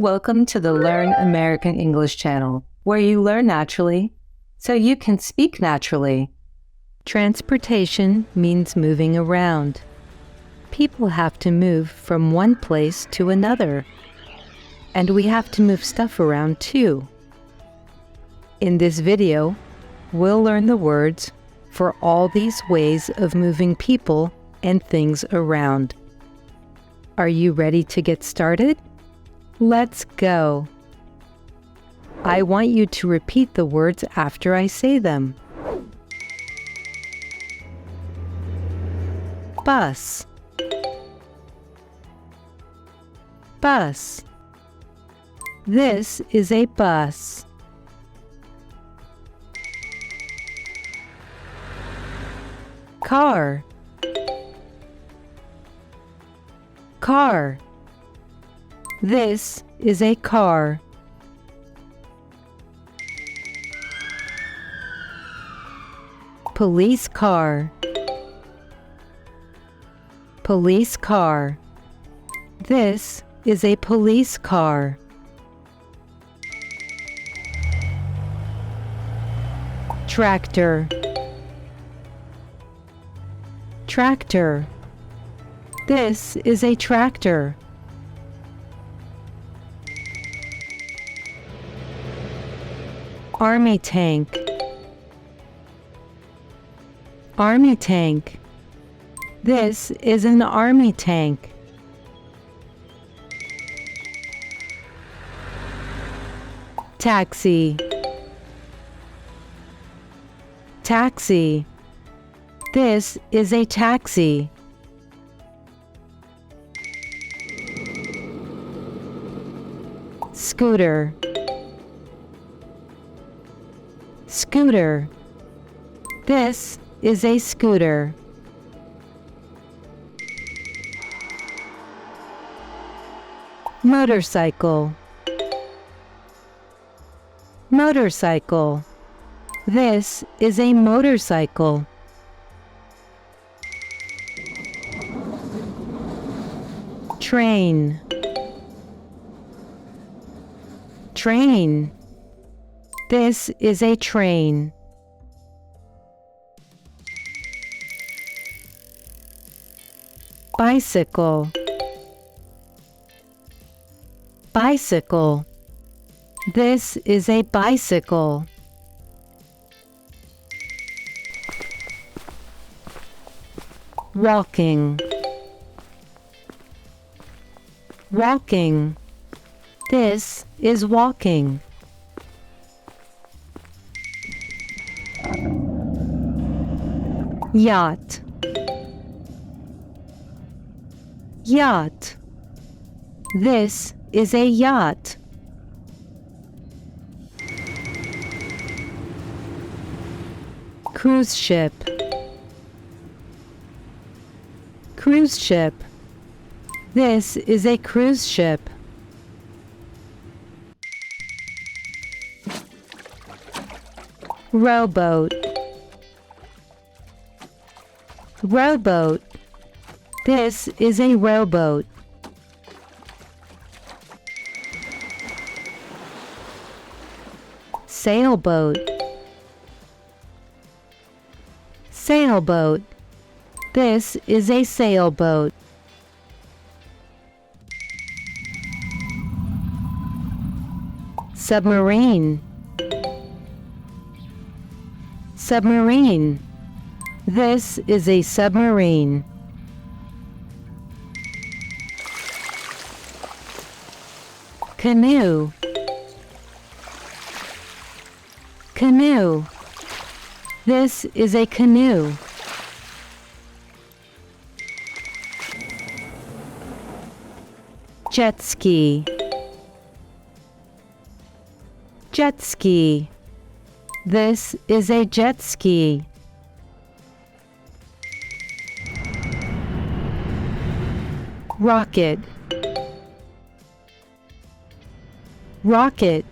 Welcome to the Learn American English channel, where you learn naturally so you can speak naturally. Transportation means moving around. People have to move from one place to another. And we have to move stuff around too. In this video, we'll learn the words for all these ways of moving people and things around. Are you ready to get started? Let's go. I want you to repeat the words after I say them. Bus. Bus. This is a bus. Car. Car. This is a car. Police car. Police car. This is a police car. Tractor. Tractor. This is a tractor. Army tank. Army tank. This is an army tank. Taxi. Taxi. This is a taxi. Scooter. Scooter. This is a scooter. Motorcycle. Motorcycle. This is a motorcycle. Train. Train. This is a train. Bicycle. Bicycle. This is a bicycle. Walking. Walking. This is walking. Yacht. Yacht. This is a yacht. Cruise ship. Cruise ship. This is a cruise ship. Rowboat. Rowboat. This is a rowboat. Sailboat. Sailboat. This is a sailboat. Submarine. Submarine. This is a submarine. Canoe. Canoe. This is a canoe. Jet ski. Jet ski. This is a jet ski. Rocket. Rocket.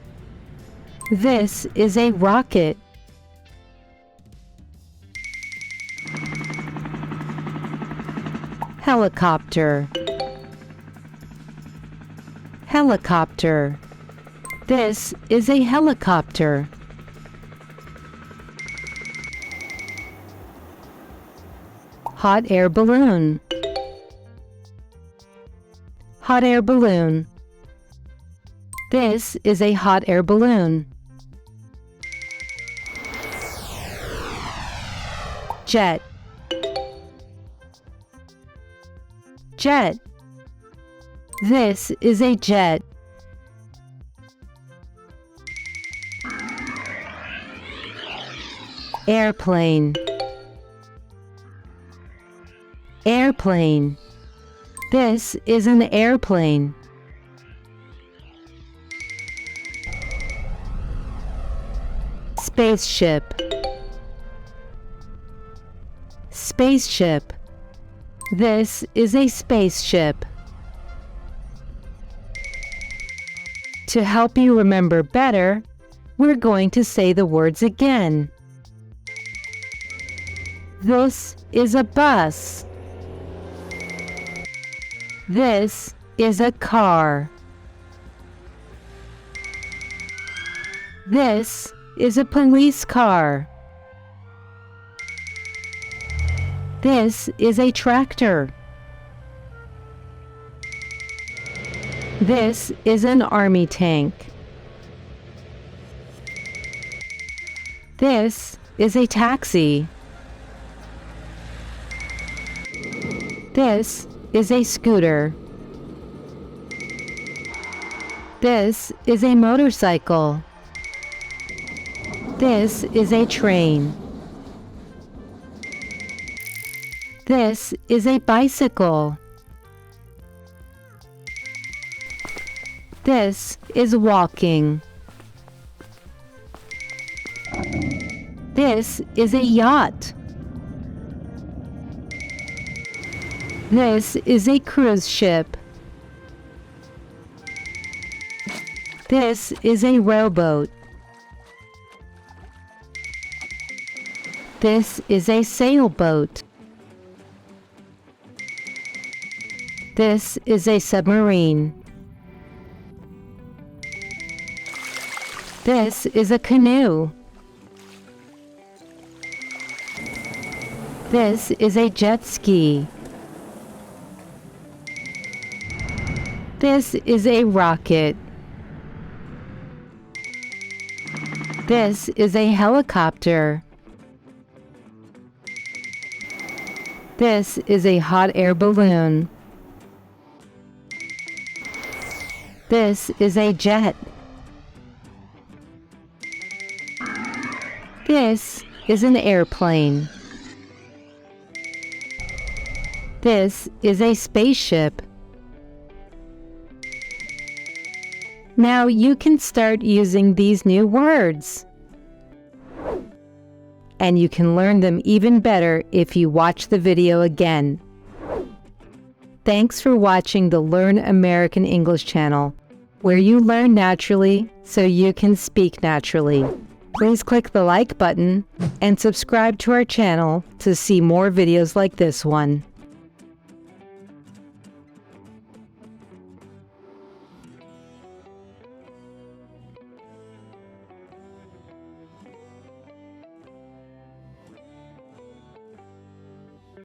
This is a rocket. Helicopter. Helicopter. This is a helicopter. Hot air balloon. Hot air balloon. This is a hot air balloon. Jet. Jet. This is a jet. Airplane. Airplane. This is an airplane. Spaceship. Spaceship. This is a spaceship. To help you remember better, we're going to say the words again. This is a bus. This is a car. This is a police car. This is a tractor. This is an army tank. This is a taxi. This is a scooter. This is a motorcycle. This is a train. This is a bicycle. This is walking. This is a yacht. This is a cruise ship. This is a rowboat. This is a sailboat. This is a submarine. This is a canoe. This is a jet ski. This is a rocket. This is a helicopter. This is a hot air balloon. This is a jet. This is an airplane. This is a spaceship. Now you can start using these new words. And you can learn them even better if you watch the video again. Thanks for watching the Learn American English channel, where you learn naturally so you can speak naturally. Please click the like button and subscribe to our channel to see more videos like this one.